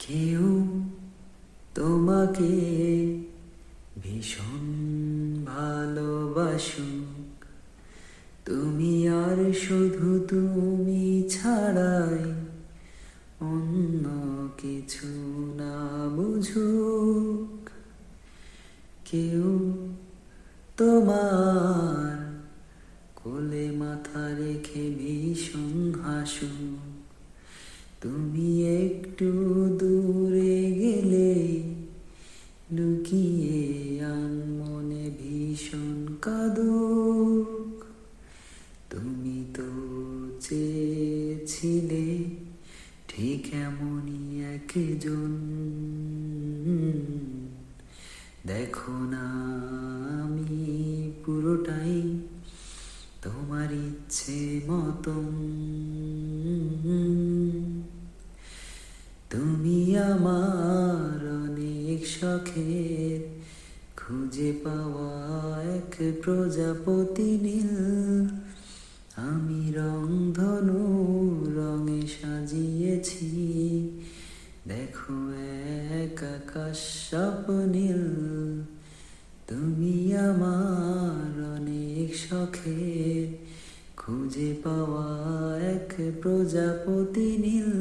কেউ তোমাকে ভীষণ ভালোবাসুক, তুমি আর শুধু তুমি ছাড়াই অন্য কিছু না বুঝুক। কেউ তোমার কোলে মাথা রেখে ভীষণ হাসুক, তুমি একটু দূরে গেলে লুকিয়ে আনমনে ভীষণ কাঁদুক। তুমি তো চেয়েছিলে ঠিক এমনই একজন, দেখো না আমি পুরোটাই তোমার ইচ্ছে মতন। তুমি আমার অনেক শখের খুঁজে পাওয়া এক প্রজাপতি নীল, আমি রংধনু রঙে সাজিয়েছি, দেখো এক আকাশ স্বপ্নীল। তুমি আমার অনেক শখের খুঁজে পাওয়া এক প্রজাপতি নীল,